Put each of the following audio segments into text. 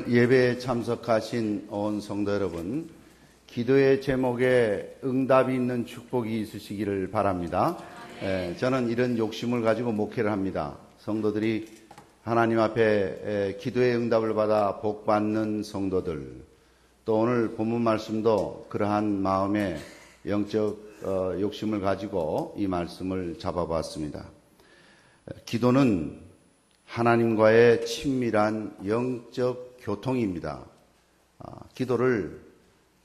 예배에 참석하신 온 성도 여러분, 기도의 제목에 응답이 있는 축복이 있으시기를 바랍니다. 저는 이런 욕심을 가지고 목회를 합니다. 성도들이 하나님 앞에 기도의 응답을 받아 복받는 성도들, 또 오늘 본문 말씀도 그러한 마음의 영적 욕심을 가지고 이 말씀을 잡아봤습니다. 기도는 하나님과의 친밀한 영적 교통입니다. 기도를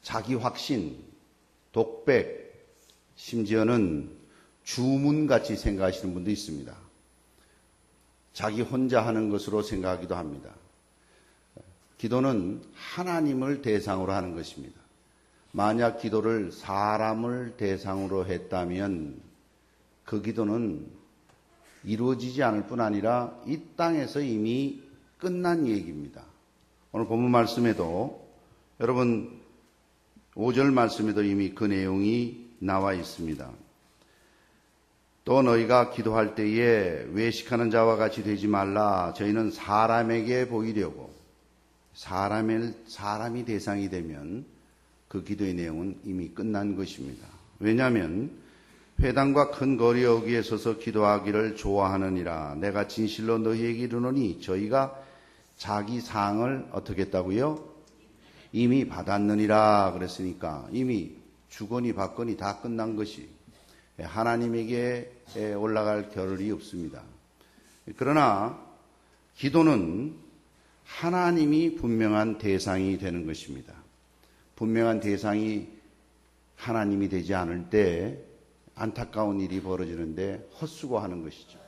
자기 확신, 독백, 심지어는 주문같이 생각하시는 분도 있습니다. 자기 혼자 하는 것으로 생각하기도 합니다. 기도는 하나님을 대상으로 하는 것입니다. 만약 기도를 사람을 대상으로 했다면 그 기도는 이루어지지 않을 뿐 아니라 이 땅에서 이미 끝난 얘기입니다. 오늘 본문 말씀에도 여러분 5절 말씀에도 이미 그 내용이 나와 있습니다. 또 너희가 기도할 때에 외식하는 자와 같이 되지 말라. 저희는 사람에게 보이려고. 사람이 대상이 되면 그 기도의 내용은 이미 끝난 것입니다. 왜냐하면 회당과 큰 거리 여기에 서서 기도하기를 좋아하느니라. 내가 진실로 너희에게 이르노니 저희가 자기 상을 어떻게 했다고요? 이미 받았느니라. 그랬으니까 이미 주거니 받거니 다 끝난 것이 하나님에게 올라갈 겨를이 없습니다. 그러나 기도는 하나님이 분명한 대상이 되는 것입니다. 분명한 대상이 하나님이 되지 않을 때 안타까운 일이 벌어지는데 헛수고하는 것이죠.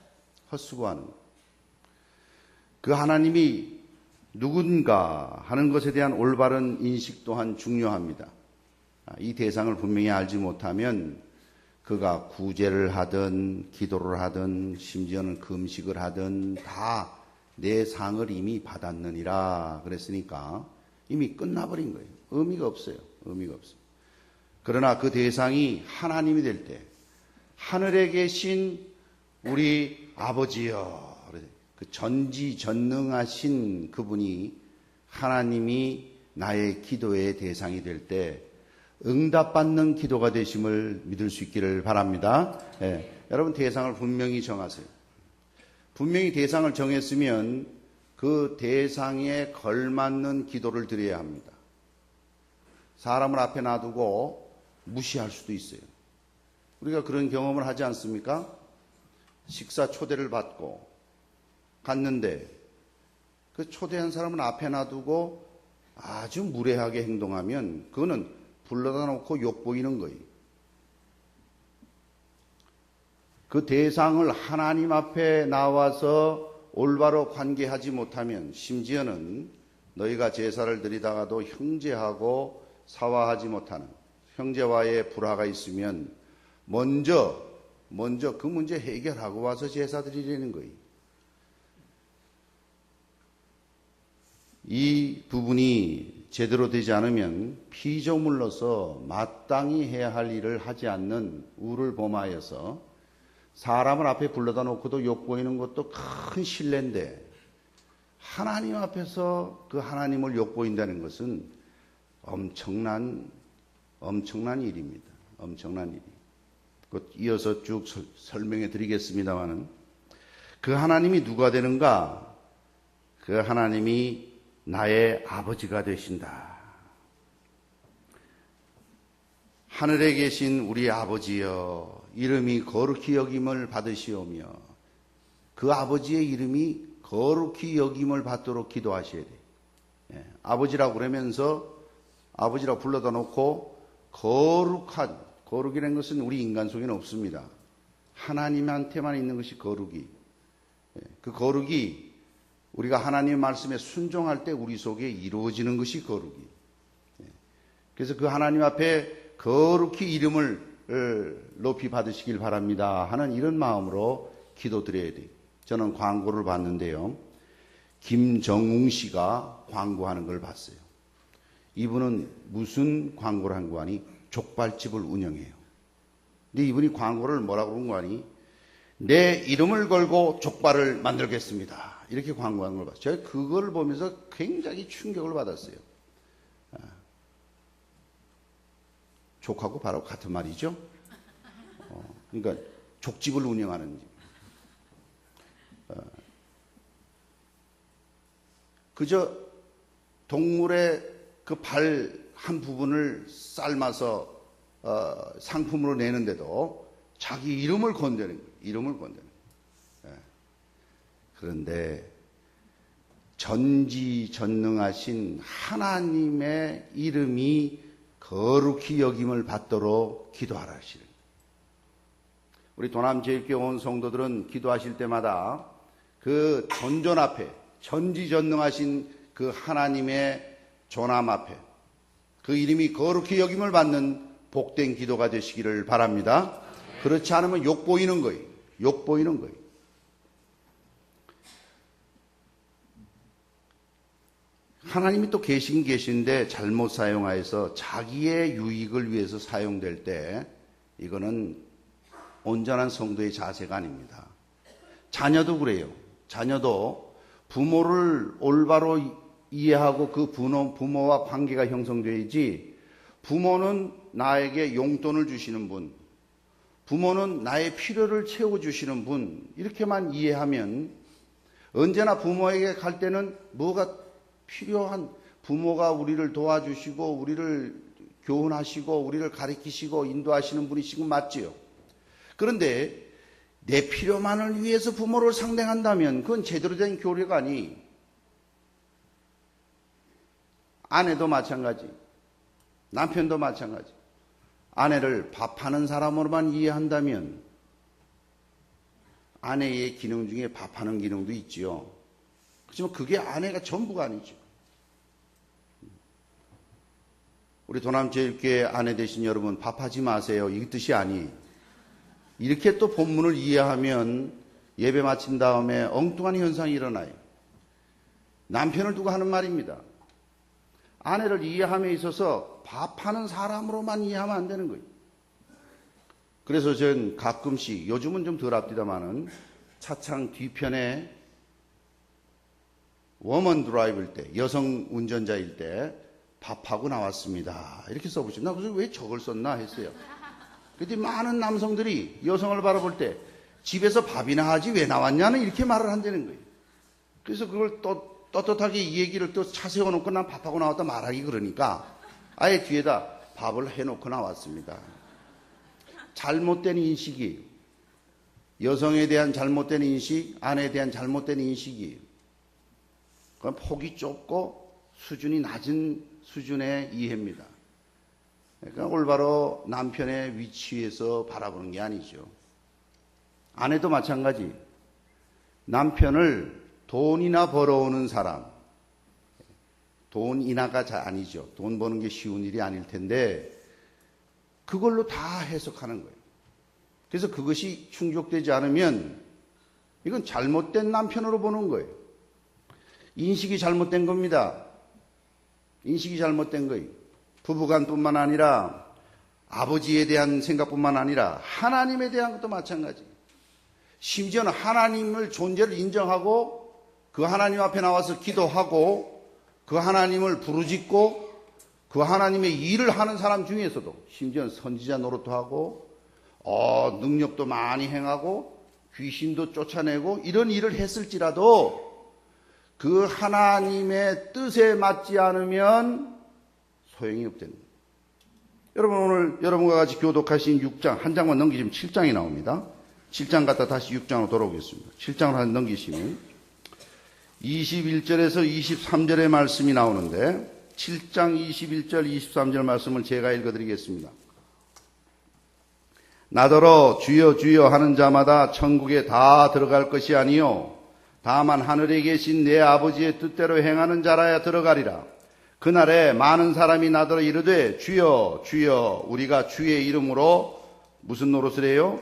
헛수고하는 것. 그 하나님이 누군가 하는 것에 대한 올바른 인식 또한 중요합니다. 이 대상을 분명히 알지 못하면 그가 구제를 하든 기도를 하든 심지어는 금식을 하든 다 내 상을 이미 받았느니라 그랬으니까 이미 끝나버린 거예요. 의미가 없어요. 의미가 없어요. 그러나 그 대상이 하나님이 될 때 하늘에 계신 우리 아버지여, 그 전지전능하신 그분이 하나님이 나의 기도의 대상이 될 때 응답받는 기도가 되심을 믿을 수 있기를 바랍니다. 여러분 대상을 분명히 정하세요. 분명히 대상을 정했으면 그 대상에 걸맞는 기도를 드려야 합니다. 사람을 앞에 놔두고 무시할 수도 있어요. 우리가 그런 경험을 하지 않습니까? 식사 초대를 받고 갔는데 그 초대한 사람은 앞에 놔두고 아주 무례하게 행동하면 그거는 불러다 놓고 욕보이는 거예요. 그 대상을 하나님 앞에 나와서 올바로 관계하지 못하면 심지어는 너희가 제사를 드리다가도 형제하고 사화하지 못하는 형제와의 불화가 있으면 먼저 그 문제 해결하고 와서 제사 드리려는 거예요. 이 부분이 제대로 되지 않으면 피조물로서 마땅히 해야 할 일을 하지 않는 우를 범하여서 사람을 앞에 불러다 놓고도 욕보이는 것도 큰 신뢰인데 하나님 앞에서 그 하나님을 욕보인다는 것은 엄청난 일입니다. 엄청난 일이. 곧 이어서 쭉 설명해 드리겠습니다만은 그 하나님이 누가 되는가? 그 하나님이 나의 아버지가 되신다. 하늘에 계신 우리 아버지여, 이름이 거룩히 여김을 받으시오며 그 아버지의 이름이 거룩히 여김을 받도록 기도하셔야 돼요. 아버지라고 그러면서 아버지라고 불러다 놓고 거룩이라는 것은 우리 인간 속에는 없습니다. 하나님한테만 있는 것이 거룩이. 그 거룩이 우리가 하나님의 말씀에 순종할 때 우리 속에 이루어지는 것이 거룩이. 그래서 그 하나님 앞에 거룩히 이름을 높이 받으시길 바랍니다 하는 이런 마음으로 기도드려야 돼요. 저는 광고를 봤는데요. 김정웅 씨가 광고하는 걸 봤어요. 이분은 무슨 광고를 한 거 아니? 족발집을 운영해요. 근데 이분이 광고를 뭐라고 그런 거 아니? 내 이름을 걸고 족발을 만들겠습니다. 이렇게 광고하는 걸 봤어요. 제가 그걸 보면서 굉장히 충격을 받았어요. 족하고 바로 같은 말이죠. 그러니까 족집을 운영하는 집. 그저 동물의 그 발 한 부분을 삶아서 상품으로 내는데도 자기 이름을 건드는 거예요. 이름을 건드는 거예요. 그런데 전지전능하신 하나님의 이름이 거룩히 여김을 받도록 기도하라 하시는 거예요. 우리 도남제일교회 온 성도들은 기도하실 때마다 그 전전 앞에 전지전능하신 그 하나님의 존함 앞에 그 이름이 거룩히 여김을 받는 복된 기도가 되시기를 바랍니다. 그렇지 않으면 욕 보이는 거예요. 욕 보이는 거예요. 하나님이 또 계신 계신데 잘못 사용하여서 자기의 유익을 위해서 사용될 때 이거는 온전한 성도의 자세가 아닙니다. 자녀도 그래요. 자녀도 부모를 올바로 이해하고 그 부모와 관계가 형성되어야지 부모는 나에게 용돈을 주시는 분, 부모는 나의 필요를 채워주시는 분 이렇게만 이해하면 언제나 부모에게 갈 때는 뭐가 필요한 부모가 우리를 도와주시고 우리를 교훈하시고 우리를 가르치시고 인도하시는 분이시고 맞지요. 그런데 내 필요만을 위해서 부모를 상대한다면 그건 제대로 된 교류가 아니. 아내도 마찬가지, 남편도 마찬가지. 아내를 밥하는 사람으로만 이해한다면 아내의 기능 중에 밥하는 기능도 있지요. 그렇지만 그게 아내가 전부가 아니죠. 우리 도남제일교회 아내 되신 여러분 밥하지 마세요. 이 뜻이 아니. 이렇게 또 본문을 이해하면 예배 마친 다음에 엉뚱한 현상이 일어나요. 남편을 두고 하는 말입니다. 아내를 이해함에 있어서 밥하는 사람으로만 이해하면 안 되는 거예요. 그래서 전 가끔씩 요즘은 좀 덜 합디다마는 차창 뒤편에 워먼 드라이브일 때 여성 운전자일 때 밥하고 나왔습니다. 이렇게 써보시면 나 그래서 왜 저걸 썼나 했어요. 그때 많은 남성들이 여성을 바라볼 때 집에서 밥이나 하지 왜 나왔냐는 이렇게 말을 한다는 거예요. 그래서 그걸 또 떳떳하게 이 얘기를 또 차 세워놓고 난 밥하고 나왔다 말하기 그러니까 아예 뒤에다 밥을 해놓고 나왔습니다. 잘못된 인식이 여성에 대한 잘못된 인식, 아내에 대한 잘못된 인식이 그건 폭이 좁고 수준이 낮은 수준의 이해입니다. 그러니까 올바로 남편의 위치에서 바라보는 게 아니죠. 아내도 마찬가지. 남편을 돈이나 벌어오는 사람, 돈이나가 아니죠. 돈 버는 게 쉬운 일이 아닐 텐데 그걸로 다 해석하는 거예요. 그래서 그것이 충족되지 않으면 이건 잘못된 남편으로 보는 거예요. 인식이 잘못된 겁니다. 인식이 잘못된 거예요. 부부간뿐만 아니라 아버지에 대한 생각뿐만 아니라 하나님에 대한 것도 마찬가지. 심지어는 하나님을 존재를 인정하고 그 하나님 앞에 나와서 기도하고 그 하나님을 부르짖고 그 하나님의 일을 하는 사람 중에서도 심지어는 선지자 노릇도 하고 능력도 많이 행하고 귀신도 쫓아내고 이런 일을 했을지라도 그 하나님의 뜻에 맞지 않으면 소용이 없다는 거예요. 여러분 오늘 여러분과 같이 교독하신 6장 한 장만 넘기시면 7장이 나옵니다. 7장 갔다 다시 6장으로 돌아오겠습니다. 7장을 한 넘기시면 21절에서 23절의 말씀이 나오는데 7장 21절 23절 말씀을 제가 읽어드리겠습니다. 나더러 주여 주여 하는 자마다 천국에 다 들어갈 것이 아니요 다만 하늘에 계신 내 아버지의 뜻대로 행하는 자라야 들어가리라. 그날에 많은 사람이 나더러 이르되 주여 주여 우리가 주의 이름으로 무슨 노릇을 해요?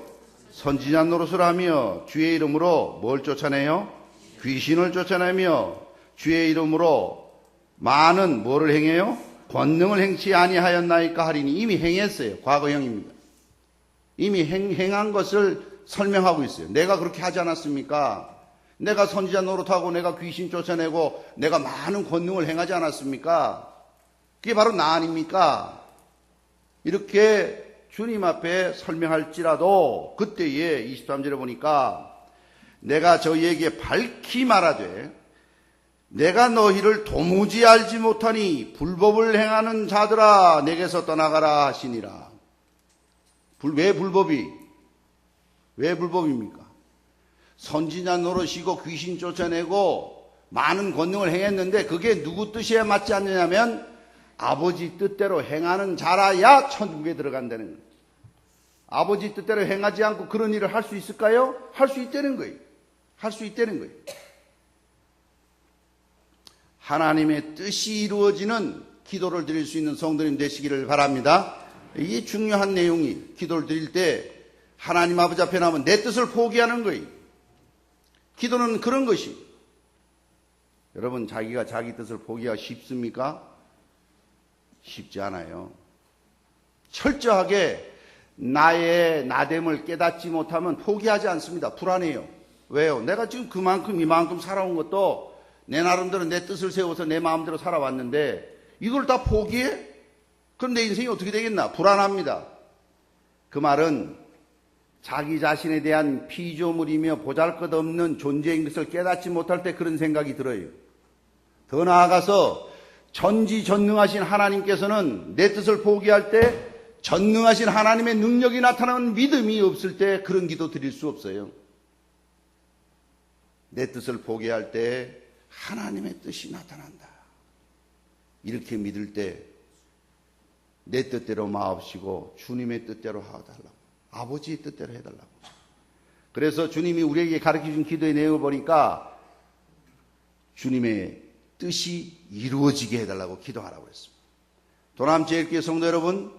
선지자 노릇을 하며 주의 이름으로 뭘 쫓아내요? 귀신을 쫓아내며 주의 이름으로 많은 뭐를 행해요? 권능을 행치 아니하였나이까 하리니 이미 행했어요. 과거형입니다. 이미 행한 것을 설명하고 있어요. 내가 그렇게 하지 않았습니까? 내가 선지자 노릇하고 내가 귀신 쫓아내고 내가 많은 권능을 행하지 않았습니까? 그게 바로 나 아닙니까? 이렇게 주님 앞에 설명할지라도 그때에 23절에 보니까 내가 저희에게 밝히 말하되 내가 너희를 도무지 알지 못하니 불법을 행하는 자들아 내게서 떠나가라 하시니라. 왜 불법입니까? 선지자 노릇이고 귀신 쫓아내고 많은 권능을 행했는데 그게 누구 뜻에 맞지 않느냐면 아버지 뜻대로 행하는 자라야 천국에 들어간다는 거예요. 아버지 뜻대로 행하지 않고 그런 일을 할 수 있을까요? 할 수 있다는 거예요. 할 수 있다는 거예요. 하나님의 뜻이 이루어지는 기도를 드릴 수 있는 성도님 되시기를 바랍니다. 이게 중요한 내용이 기도를 드릴 때 하나님 아버지 앞에 나오면 내 뜻을 포기하는 거예요. 기도는 그런 것이. 여러분 자기가 자기 뜻을 포기하기 쉽습니까? 쉽지 않아요. 철저하게 나의 나됨을 깨닫지 못하면 포기하지 않습니다. 불안해요. 왜요? 내가 지금 그만큼 이만큼 살아온 것도 내 나름대로 내 뜻을 세워서 내 마음대로 살아왔는데 이걸 다 포기해? 그럼 내 인생이 어떻게 되겠나? 불안합니다. 그 말은 자기 자신에 대한 피조물이며 보잘것없는 존재인 것을 깨닫지 못할 때 그런 생각이 들어요. 더 나아가서 전지전능하신 하나님께서는 내 뜻을 포기할 때 전능하신 하나님의 능력이 나타나는 믿음이 없을 때 그런 기도 드릴 수 없어요. 내 뜻을 포기할 때 하나님의 뜻이 나타난다. 이렇게 믿을 때 내 뜻대로 마옵시고 주님의 뜻대로 하달라고. 아버지의 뜻대로 해달라고. 그래서 주님이 우리에게 가르쳐준 기도의 내용을 보니까 주님의 뜻이 이루어지게 해달라고 기도하라고 했습니다. 도남제일교회 성도 여러분,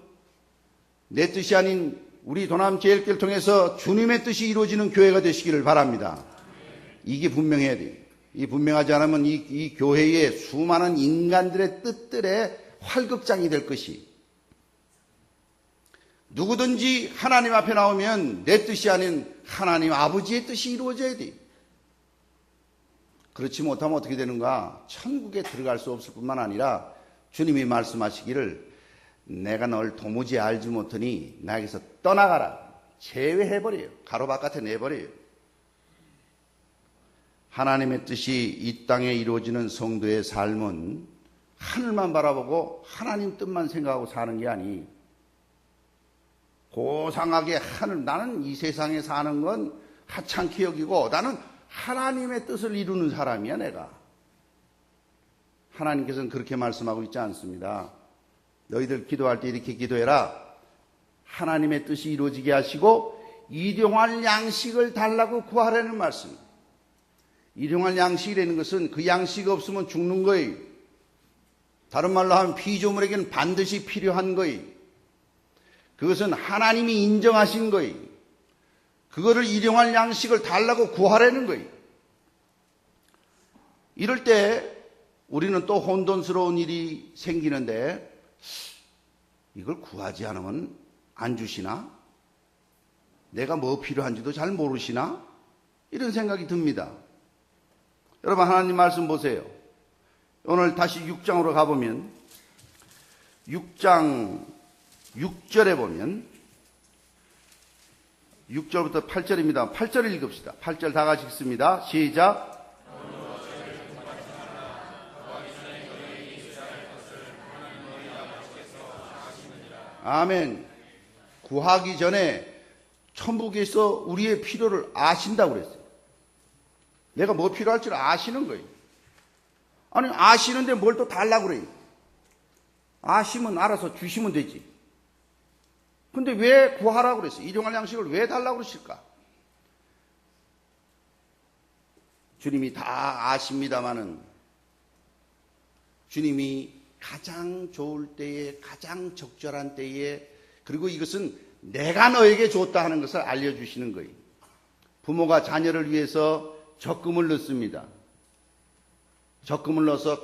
내 뜻이 아닌 우리 도남제일교회를 통해서 주님의 뜻이 이루어지는 교회가 되시기를 바랍니다. 이게 분명해야 돼요. 이 분명하지 않으면 이 교회의 수많은 인간들의 뜻들의 활극장이 될 것이. 누구든지 하나님 앞에 나오면 내 뜻이 아닌 하나님 아버지의 뜻이 이루어져야 돼. 그렇지 못하면 어떻게 되는가? 천국에 들어갈 수 없을 뿐만 아니라 주님이 말씀하시기를 내가 널 도무지 알지 못하니 나에게서 떠나가라. 제외해버려요. 가로 바깥에 내버려요. 하나님의 뜻이 이 땅에 이루어지는 성도의 삶은 하늘만 바라보고 하나님 뜻만 생각하고 사는 게 아니, 고상하게 나는 이 세상에 사는 건 하찮게 여기고 나는 하나님의 뜻을 이루는 사람이야 내가. 하나님께서는 그렇게 말씀하고 있지 않습니다. 너희들 기도할 때 이렇게 기도해라. 하나님의 뜻이 이루어지게 하시고 일용할 양식을 달라고 구하라는 말씀입니다. 일용할 양식이라는 것은 그 양식이 없으면 죽는 거예요. 다른 말로 하면 피조물에게는 반드시 필요한 거예요. 그것은 하나님이 인정하신 거예요. 그거를 일용할 양식을 달라고 구하라는 거예요. 이럴 때 우리는 또 혼돈스러운 일이 생기는데 이걸 구하지 않으면 안 주시나? 내가 뭐 필요한지도 잘 모르시나? 이런 생각이 듭니다. 여러분 하나님 말씀 보세요. 오늘 다시 6장으로 가보면 6장 6절에 보면 6절부터 8절입니다. 8절 읽읍시다. 8절 다 같이 읽습니다. 시작. 아멘. 구하기 전에 천국에서 우리의 필요를 아신다고 그랬어요. 내가 뭐 필요할 줄 아시는 거예요. 아니 아시는데 뭘 또 달라고 그래요. 아시면 알아서 주시면 되지. 근데 왜 구하라고 그랬어요? 일용할 양식을 왜 달라고 그러실까? 주님이 다 아십니다마는 주님이 가장 좋을 때에 가장 적절한 때에 그리고 이것은 내가 너에게 줬다 하는 것을 알려주시는 거예요. 부모가 자녀를 위해서 적금을 넣습니다. 적금을 넣어서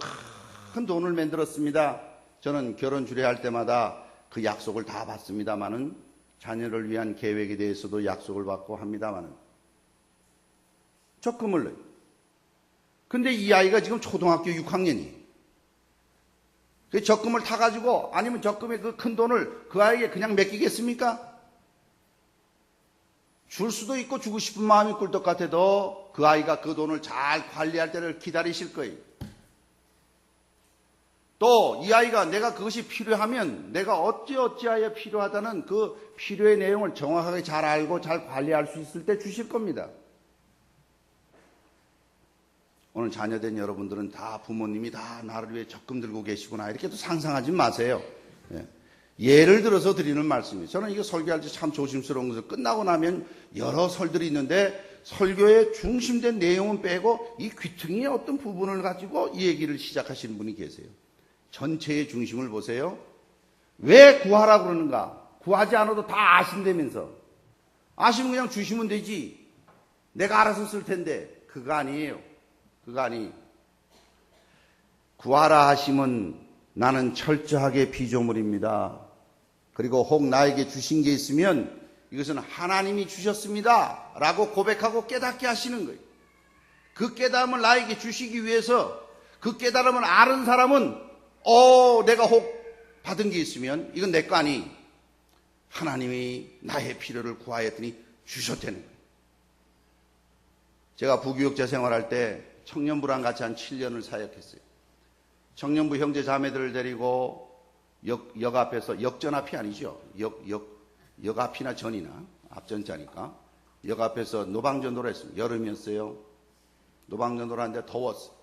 큰 돈을 만들었습니다. 저는 결혼 주례할 때마다 그 약속을 다 받습니다마는 자녀를 위한 계획에 대해서도 약속을 받고 합니다마는 적금을 넣어요. 근데 이 아이가 지금 초등학교 6학년이. 그 적금을 타가지고 아니면 적금의 그 큰 돈을 그 아이에게 그냥 맡기겠습니까? 줄 수도 있고 주고 싶은 마음이 꿀떡 같아도 그 아이가 그 돈을 잘 관리할 때를 기다리실 거예요. 또 이 아이가 내가 그것이 필요하면 내가 어찌어찌하여 필요하다는 그 필요의 내용을 정확하게 잘 알고 잘 관리할 수 있을 때 주실 겁니다. 오늘 자녀된 여러분들은 다 부모님이 다 나를 위해 적금 들고 계시구나 이렇게도 상상하지 마세요. 예를 들어서 드리는 말씀이에요. 저는 이거 설교할 때 참 조심스러운 것을 끝나고 나면 여러 설들이 있는데 설교의 중심된 내용은 빼고 이 귀퉁이의 어떤 부분을 가지고 이 얘기를 시작하시는 분이 계세요. 전체의 중심을 보세요. 왜 구하라 그러는가? 구하지 않아도 다 아신다면서. 아시면 그냥 주시면 되지. 내가 알아서 쓸 텐데. 그거 아니에요. 그거 아니. 구하라 하심은 나는 철저하게 피조물입니다. 그리고 혹 나에게 주신 게 있으면 이것은 하나님이 주셨습니다. 라고 고백하고 깨닫게 하시는 거예요. 그 깨달음을 나에게 주시기 위해서 그 깨달음을 아는 사람은 내가 혹 받은 게 있으면 이건 내 거 아니. 하나님이 나의 필요를 구하였더니 주셨다는 거예요. 제가 부교육자 생활할 때 청년부랑 같이 한 7년을 사역했어요. 청년부 형제 자매들을 데리고 역 앞에서, 역전 앞이 아니죠. 역 앞이나 전이나 앞전자니까 역 앞에서 노방전도를 했습니다. 여름이었어요. 노방전도를 하는데 더웠어요.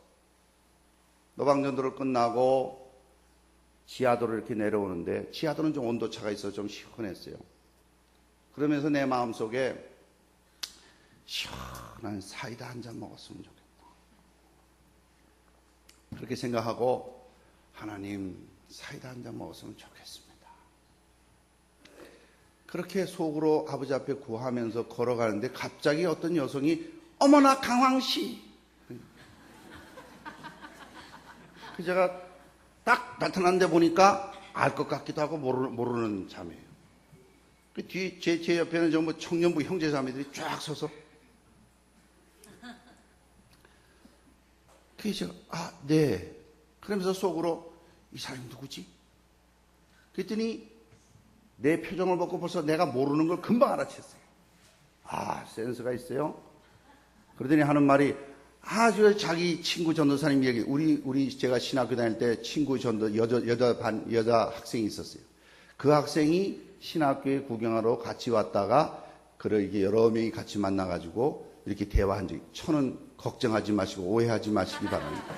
노방전도를 끝나고 지하도를 이렇게 내려오는데 지하도는 좀 온도차가 있어서 좀 시원했어요. 그러면서 내 마음속에 시원한 사이다 한 잔 먹었으면 좋겠다. 그렇게 생각하고 하나님 사이다 한 잔 먹었으면 좋겠습니다. 그렇게 속으로 아버지 앞에 구하면서 걸어가는데 갑자기 어떤 여성이 어머나 강황씨. 그 제가 딱 나타났는데 보니까 알 것 같기도 하고 모르는 자매예요. 그 뒤에 제 옆에는 전부 청년부 형제 자매들이 쫙 서서 그래서 제가 네. 그러면서 속으로 이 사람이 누구지? 그랬더니 내 표정을 보고 벌써 내가 모르는 걸 금방 알아챘어요. 센스가 있어요. 그러더니 하는 말이 저 자기 친구 전도사님 얘기, 우리 제가 신학교 다닐 때 친구 전도 여자 학생이 있었어요. 그 학생이 신학교에 구경하러 같이 왔다가 이렇게 여러 명이 같이 만나가지고 이렇게 대화한 적이, 저는 걱정하지 마시고 오해하지 마시기 바랍니다.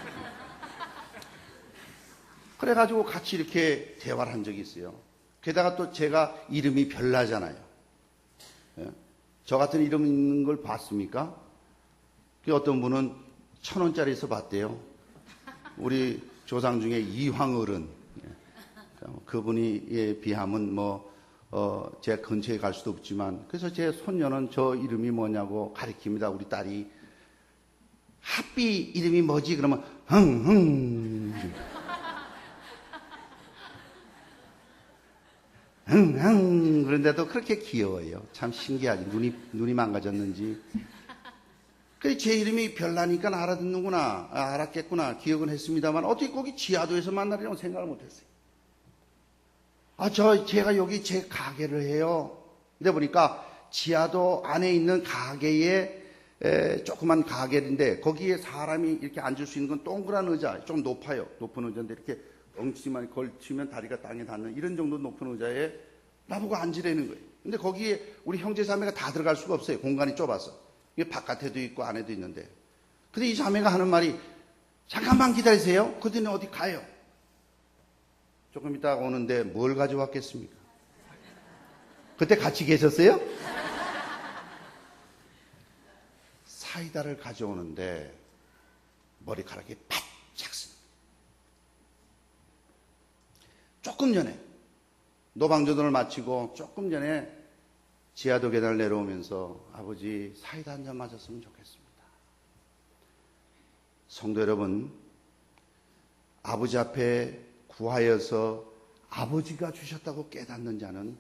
그래가지고 같이 이렇게 대화를 한 적이 있어요. 게다가 또 제가 이름이 별나잖아요. 저 같은 이름 있는 걸 봤습니까? 어떤 분은 1,000원짜리에서 봤대요. 우리 조상 중에 이황어른. 그분이 비하면 제 근처에 갈 수도 없지만, 그래서 제 손녀는 저 이름이 뭐냐고 가리킵니다. 우리 딸이. 핫비 이름이 뭐지? 그러면, 그런데도 그렇게 귀여워요. 참 신기하지. 눈이 망가졌는지. 그래, 제 이름이 별나니까 알아듣는구나. 알았겠구나. 기억은 했습니다만, 어떻게 거기 지하도에서 만나려고 생각을 못했어요. 제가 여기 제 가게를 해요. 근데 보니까 지하도 안에 있는 가게에 조그만 가게인데 거기에 사람이 이렇게 앉을 수 있는 건 동그란 의자, 좀 높아요. 높은 의자인데 이렇게 엉치만 걸치면 다리가 땅에 닿는 이런 정도 높은 의자에 나보고 앉으라는 거예요. 근데 거기에 우리 형제 자매가 다 들어갈 수가 없어요. 공간이 좁아서. 이게 바깥에도 있고 안에도 있는데. 근데 이 자매가 하는 말이 잠깐만 기다리세요. 그랬더니 어디 가요. 조금 이따 오는데 뭘 가져왔겠습니까? 그때 같이 계셨어요? 사이다를 가져오는데 머리카락이 바짝 씁니다. 조금 전에 노방전도를 마치고 조금 전에 지하도 계단을 내려오면서 아버지 사이다 한 잔 마셨으면 좋겠습니다. 성도 여러분, 아버지 앞에 구하여서 아버지가 주셨다고 깨닫는 자는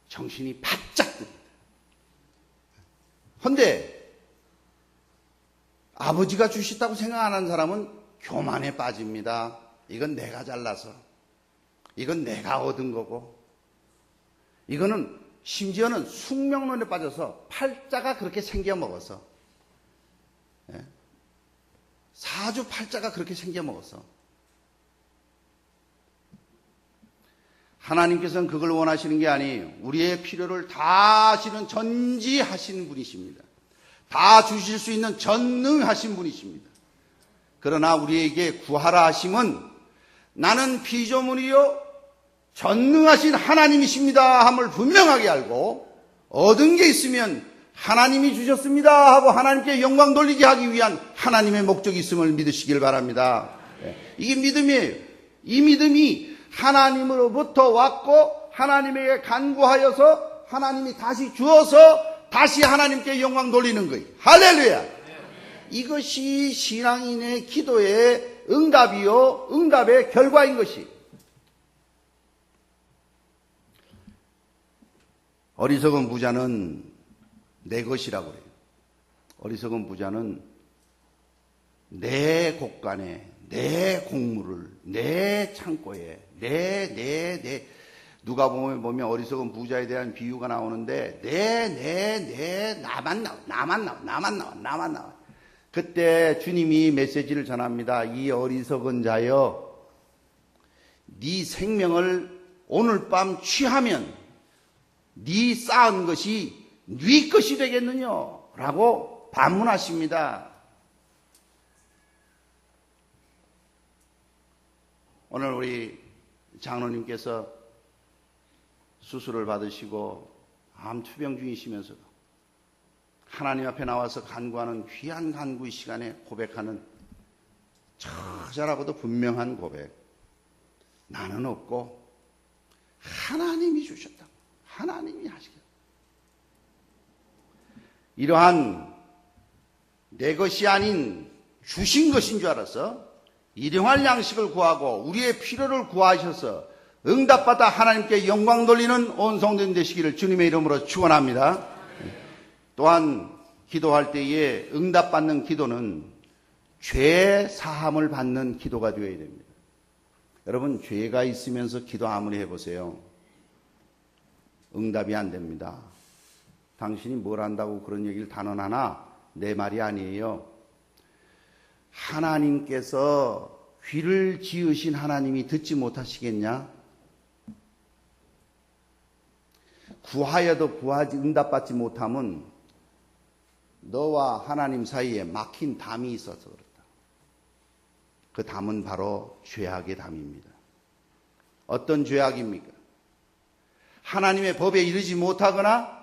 정신이 바짝 듭니다. 헌데 아버지가 주셨다고 생각 안 하는 사람은 교만에 빠집니다. 이건 내가 잘나서, 이건 내가 얻은 거고, 이거는 심지어는 숙명론에 빠져서 팔자가 그렇게 생겨 먹어서, 사주팔자가 그렇게 생겨 먹어서 하나님께서는 그걸 원하시는 게 아니에요. 우리의 필요를 다 아시는 전지하신 분이십니다. 다 주실 수 있는 전능하신 분이십니다. 그러나 우리에게 구하라 하심은 나는 피조물이요 전능하신 하나님이십니다 함을 분명하게 알고, 얻은 게 있으면 하나님이 주셨습니다 하고 하나님께 영광 돌리게 하기 위한 하나님의 목적이 있음을 믿으시길 바랍니다. 이게 믿음이에요. 이 믿음이 하나님으로부터 왔고 하나님에게 간구하여서 하나님이 다시 주어서 다시 하나님께 영광 돌리는 거예요. 할렐루야. 이것이 신앙인의 기도의 응답이요 응답의 결과인 것이. 어리석은 부자는 내 것이라고 그래요. 어리석은 부자는 내 곳간에, 내 곡물을, 내 창고에, 누가 보면 어리석은 부자에 대한 비유가 나오는데, 나만 나와. 그때 주님이 메시지를 전합니다. 이 어리석은 자여, 네 생명을 오늘 밤 취하면 네 쌓은 것이 네 것이 되겠느냐? 라고 반문하십니다. 오늘 우리 장로님께서 수술을 받으시고 암 투병 중이시면서도 하나님 앞에 나와서 간구하는 귀한 간구의 시간에 고백하는 처절하고도 분명한 고백. 나는 없고 하나님이 주셨다. 하나님이 하시겠다. 이러한 내 것이 아닌 주신 것인 줄 알아서 일용할 양식을 구하고 우리의 필요를 구하셔서 응답받아 하나님께 영광 돌리는 온 성도님 되시기를 주님의 이름으로 축원합니다. 또한 기도할 때에 응답받는 기도는 죄 사함을 받는 기도가 되어야 됩니다. 여러분, 죄가 있으면서 기도 아무리 해보세요. 응답이 안 됩니다. 당신이 뭘 안다고 그런 얘기를 단언하나 내 말이 아니에요. 하나님께서 귀를 지으신 하나님이 듣지 못하시겠냐? 구하여도 구하지 응답받지 못함은 너와 하나님 사이에 막힌 담이 있어서 그렇다. 그 담은 바로 죄악의 담입니다. 어떤 죄악입니까? 하나님의 법에 이르지 못하거나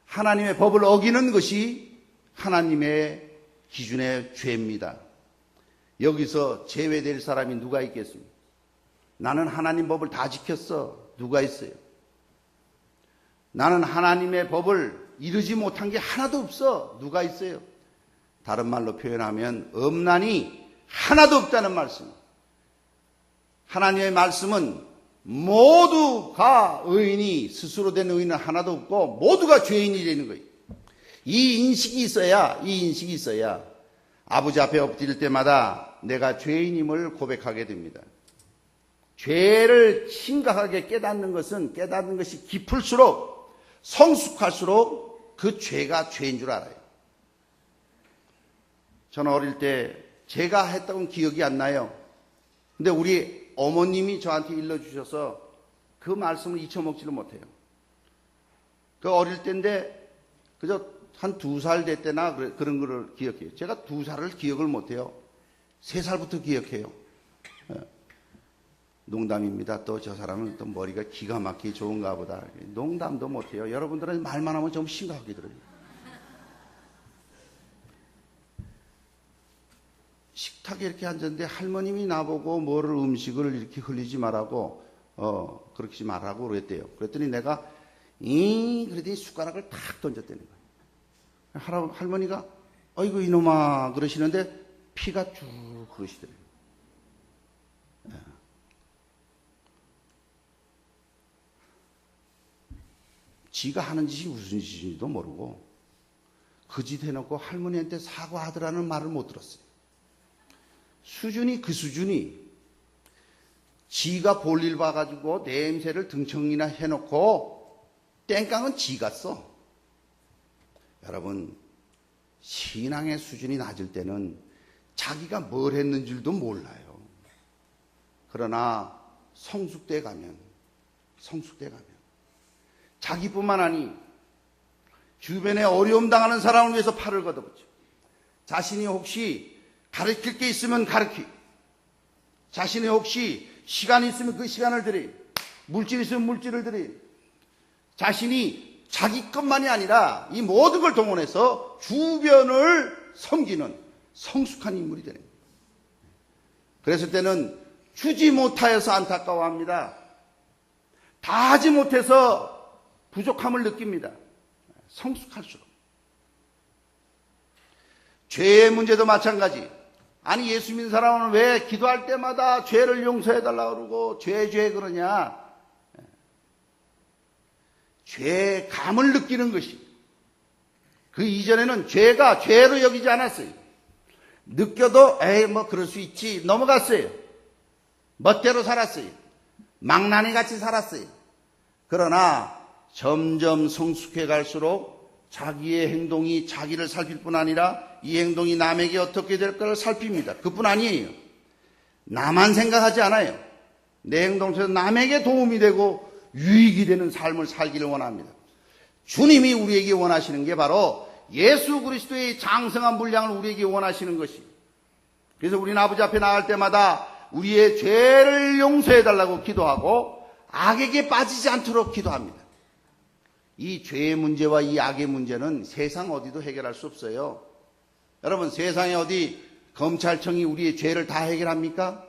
하나님의 법을 어기는 것이 하나님의 기준의 죄입니다. 여기서 제외될 사람이 누가 있겠습니까? 나는 하나님 법을 다 지켰어. 누가 있어요? 나는 하나님의 법을 이루지 못한 게 하나도 없어. 누가 있어요? 다른 말로 표현하면 엄난이 하나도 없다는 말씀. 하나님의 말씀은 모두가 의인이 스스로 된 의인은 하나도 없고 모두가 죄인이 되는 거예요. 이 인식이 있어야 아버지 앞에 엎드릴 때마다 내가 죄인임을 고백하게 됩니다. 죄를 심각하게 깨닫는 것이 깊을수록 성숙할수록 그 죄가 죄인 줄 알아요. 저는 어릴 때 제가 했다고는 기억이 안 나요. 근데 우리 어머님이 저한테 일러주셔서 그 말씀을 잊혀먹지를 못해요. 그 어릴 때인데 그저 한 2살 될 때나 그런 거를 기억해요. 제가 2살을 기억을 못해요. 3살부터 기억해요. 농담입니다. 또 저 사람은 또 머리가 기가 막히게 좋은가 보다. 농담도 못해요. 여러분들은 말만 하면 좀 심각하게 들어요. 식탁에 이렇게 앉았는데 할머님이 나보고 뭐를 음식을 이렇게 흘리지 말라고 그렇게 말하고 그랬대요. 그랬더니 내가 그랬더니 숟가락을 탁 던졌다는 거예요. 할머니가 어이구 이놈아 그러시는데 피가 쭉 흐르시더래요. 지가 하는 짓이 무슨 짓인지도 모르고 그 짓 해놓고 할머니한테 사과하더라는 말을 못 들었어요. 수준이 그 수준이 지가 볼일 봐가지고 냄새를 등청이나 해놓고 땡깡은 지가 써. 여러분, 신앙의 수준이 낮을 때는 자기가 뭘 했는 줄도 몰라요. 그러나 성숙대 가면 자기뿐만 아니 주변에 어려움 당하는 사람을 위해서 팔을 걷어붙여 자신이 혹시 가르칠 게 있으면 가르치고 자신이 혹시 시간이 있으면 그 시간을 들이 물질이 있으면 물질을 들이 자신이 자기 것만이 아니라 이 모든 걸 동원해서 주변을 섬기는 성숙한 인물이 되는 거예요. 그랬을 때는 주지 못하여서 안타까워합니다. 다 하지 못해서 부족함을 느낍니다. 성숙할수록. 죄의 문제도 마찬가지. 아니 예수 믿는 사람은 왜 기도할 때마다 죄를 용서해달라고 그러고 죄 그러냐. 죄감을 느끼는 것이. 그 이전에는 죄가 죄로 여기지 않았어요. 느껴도 에이 뭐 그럴 수 있지 넘어갔어요. 멋대로 살았어요. 망나니 같이 살았어요. 그러나 점점 성숙해 갈수록 자기의 행동이 자기를 살필 뿐 아니라 이 행동이 남에게 어떻게 될까를 살핍니다. 그뿐 아니에요. 나만 생각하지 않아요. 내 행동 속에서 남에게 도움이 되고 유익이 되는 삶을 살기를 원합니다. 주님이 우리에게 원하시는 게 바로 예수 그리스도의 장성한 분량을 우리에게 원하시는 것이. 그래서 우리는 아버지 앞에 나갈 때마다 우리의 죄를 용서해달라고 기도하고 악에게 빠지지 않도록 기도합니다. 이 죄의 문제와 이 악의 문제는 세상 어디도 해결할 수 없어요. 여러분, 세상에 어디 검찰청이 우리의 죄를 다 해결합니까?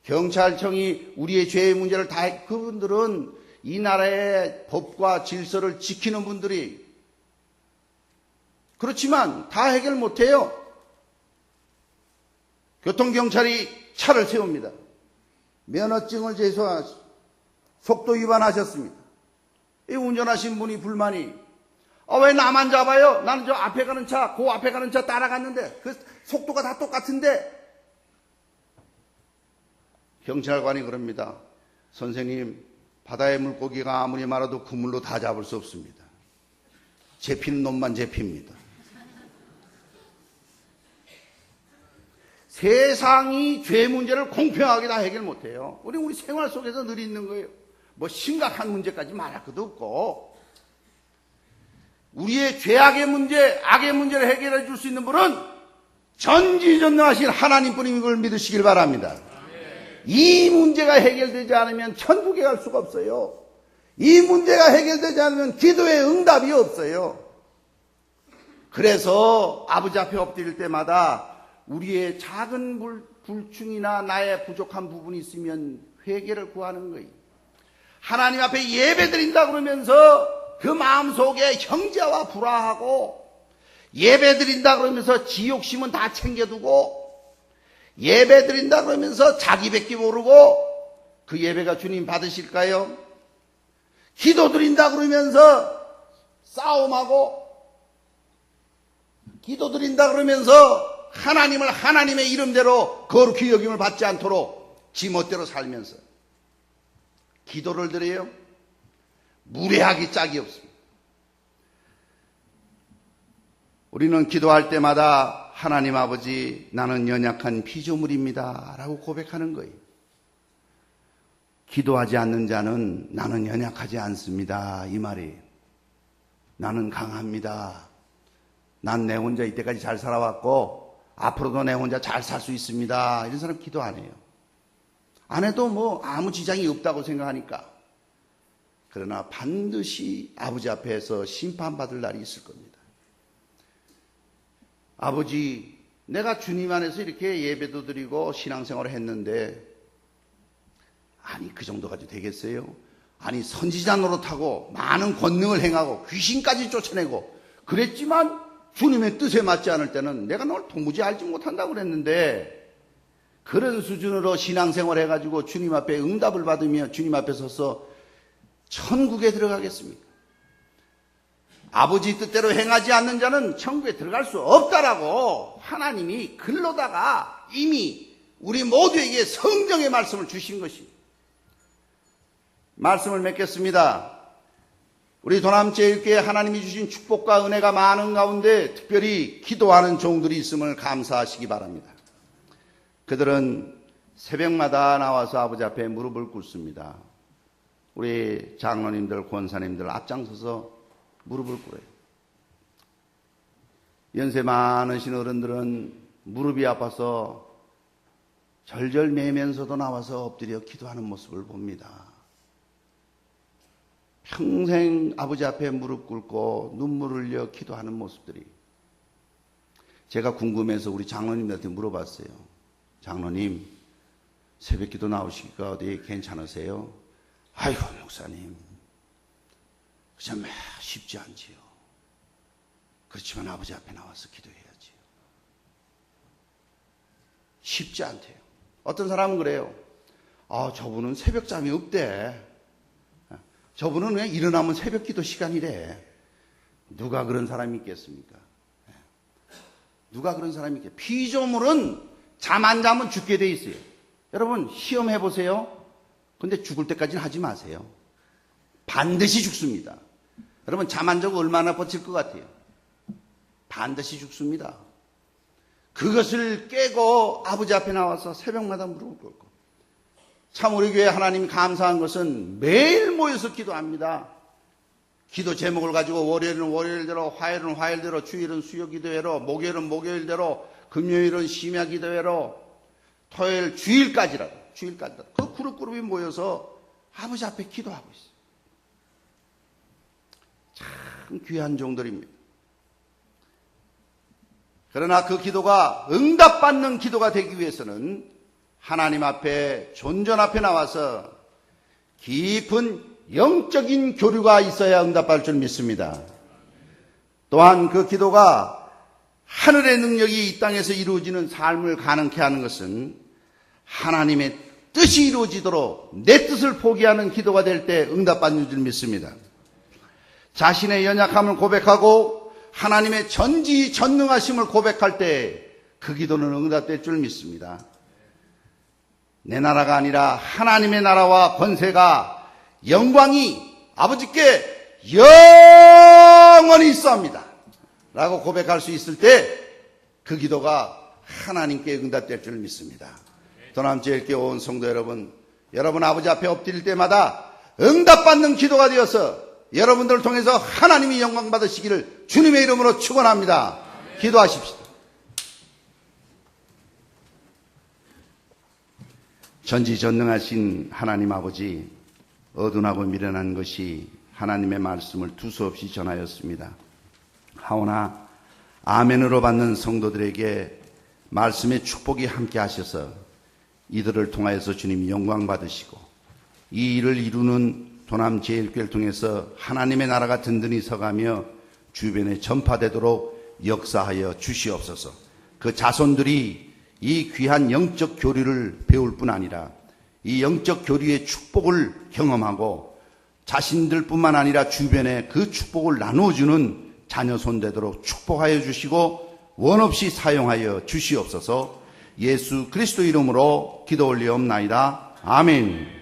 경찰청이 우리의 죄의 문제를 다 그분들은 이 나라의 법과 질서를 지키는 분들이 그렇지만 다 해결 못해요. 교통경찰이 차를 세웁니다. 면허증을 제소하시 속도 위반하셨습니다. 이 운전하신 분이 불만이 왜 나만 잡아요? 나는 저 앞에 가는 차, 그 앞에 가는 차 따라갔는데 그 속도가 다 똑같은데. 경찰관이 그럽니다. 선생님, 바다의 물고기가 아무리 말아도 그물로 다 잡을 수 없습니다. 잡히는 놈만 잡힙니다. 세상이 죄 문제를 공평하게 다 해결 못해요. 우리 생활 속에서 늘 있는 거예요. 뭐 심각한 문제까지 말할 것도 없고. 우리의 죄악의 문제, 악의 문제를 해결해 줄 수 있는 분은 전지전능하신 하나님뿐인 걸 믿으시길 바랍니다. 이 문제가 해결되지 않으면 천국에 갈 수가 없어요. 이 문제가 해결되지 않으면 기도의 응답이 없어요. 그래서 아버지 앞에 엎드릴 때마다 우리의 작은 불충이나 나의 부족한 부분이 있으면 회개를 구하는 거예요. 하나님 앞에 예배드린다 그러면서 그 마음속에 형제와 불화하고, 예배드린다 그러면서 지욕심은 다 챙겨두고, 예배드린다 그러면서 자기밖에 모르고 그 예배가 주님 받으실까요? 기도드린다 그러면서 싸움하고, 기도드린다 그러면서 하나님을 하나님의 이름대로 거룩히 여김을 받지 않도록 지멋대로 살면서 기도를 드려요? 무례하기 짝이 없습니다. 우리는 기도할 때마다 하나님 아버지, 나는 연약한 피조물입니다 라고 고백하는 거예요. 기도하지 않는 자는 나는 연약하지 않습니다 이 말이에요. 나는 강합니다. 난 내 혼자 이때까지 잘 살아왔고 앞으로도 내 혼자 잘 살 수 있습니다. 이런 사람 기도 안 해요. 안 해도 뭐 아무 지장이 없다고 생각하니까. 그러나 반드시 아버지 앞에서 심판받을 날이 있을 겁니다. 아버지, 내가 주님 안에서 이렇게 예배도 드리고 신앙생활을 했는데, 아니 그 정도 가지고 되겠어요? 아니 선지자 노릇하고 많은 권능을 행하고 귀신까지 쫓아내고 그랬지만 주님의 뜻에 맞지 않을 때는 내가 널 도무지 알지 못한다고 그랬는데, 그런 수준으로 신앙생활 해가지고 주님 앞에 응답을 받으며 주님 앞에 서서 천국에 들어가겠습니까? 아버지 뜻대로 행하지 않는 자는 천국에 들어갈 수 없다라고 하나님이 글로다가 이미 우리 모두에게 성경의 말씀을 주신 것입니다. 말씀을 맺겠습니다. 우리 도남제일교회 하나님이 주신 축복과 은혜가 많은 가운데 특별히 기도하는 종들이 있음을 감사하시기 바랍니다. 그들은 새벽마다 나와서 아버지 앞에 무릎을 꿇습니다. 우리 장로님들, 권사님들 앞장서서 무릎을 꿇어요. 연세 많으신 어른들은 무릎이 아파서 절절 매면서도 나와서 엎드려 기도하는 모습을 봅니다. 평생 아버지 앞에 무릎 꿇고 눈물을 흘려 기도하는 모습들이, 제가 궁금해서 우리 장로님들한테 물어봤어요. 장로님, 새벽기도 나오시기가 어디 괜찮으세요? 아이고 목사님, 정말 쉽지 않지요. 그렇지만 아버지 앞에 나와서 기도해야지요. 쉽지 않대요. 어떤 사람은 그래요. 저분은 새벽잠이 없대. 저분은 왜 일어나면 새벽기도 시간이래. 누가 그런 사람이 있겠습니까? 누가 그런 사람이 있겠어요? 피조물은 잠 안 자면 죽게 돼 있어요. 여러분 시험해 보세요. 근데 죽을 때까지는 하지 마세요. 반드시 죽습니다. 여러분 잠 안 자고 얼마나 버틸 것 같아요? 반드시 죽습니다. 그것을 깨고 아버지 앞에 나와서 새벽마다 무릎을 꿇고, 참 우리 교회 하나님이 감사한 것은 매일 모여서 기도합니다. 기도 제목을 가지고 월요일은 월요일대로, 화요일은 화요일대로, 주일은 수요 기도회로, 목요일은 목요일대로, 금요일은 심야 기도회로, 토요일 주일까지라도 그 그룹이 모여서 아버지 앞에 기도하고 있어요. 참 귀한 종들입니다. 그러나 그 기도가 응답받는 기도가 되기 위해서는 하나님 앞에, 존전 앞에 나와서 깊은 영적인 교류가 있어야 응답받을 줄 믿습니다. 또한 그 기도가 하늘의 능력이 이 땅에서 이루어지는 삶을 가능케 하는 것은 하나님의 뜻이 이루어지도록 내 뜻을 포기하는 기도가 될 때 응답받는 줄 믿습니다. 자신의 연약함을 고백하고 하나님의 전지전능하심을 고백할 때 그 기도는 응답될 줄 믿습니다. 내 나라가 아니라 하나님의 나라와 권세가, 영광이 아버지께 영원히 있어합니다 라고 고백할 수 있을 때 그 기도가 하나님께 응답될 줄 믿습니다. 도남제일교회 온 성도 여러분, 여러분 아버지 앞에 엎드릴 때마다 응답받는 기도가 되어서 여러분들을 통해서 하나님이 영광 받으시기를 주님의 이름으로 축원합니다. 기도하십시다. 전지전능하신 하나님 아버지, 어둔하고 미련한 것이 하나님의 말씀을 두서없이 전하였습니다. 하오나 아멘으로 받는 성도들에게 말씀의 축복이 함께 하셔서 이들을 통하여서 주님이 영광 받으시고 이 일을 이루는 도남제일교회를 통해서 하나님의 나라가 든든히 서가며 주변에 전파되도록 역사하여 주시옵소서. 그 자손들이 이 귀한 영적 교류를 배울 뿐 아니라 이 영적 교류의 축복을 경험하고 자신들뿐만 아니라 주변에 그 축복을 나누어주는 자녀손 되도록 축복하여 주시고 원없이 사용하여 주시옵소서. 예수 그리스도 이름으로 기도 올리옵나이다. 아멘.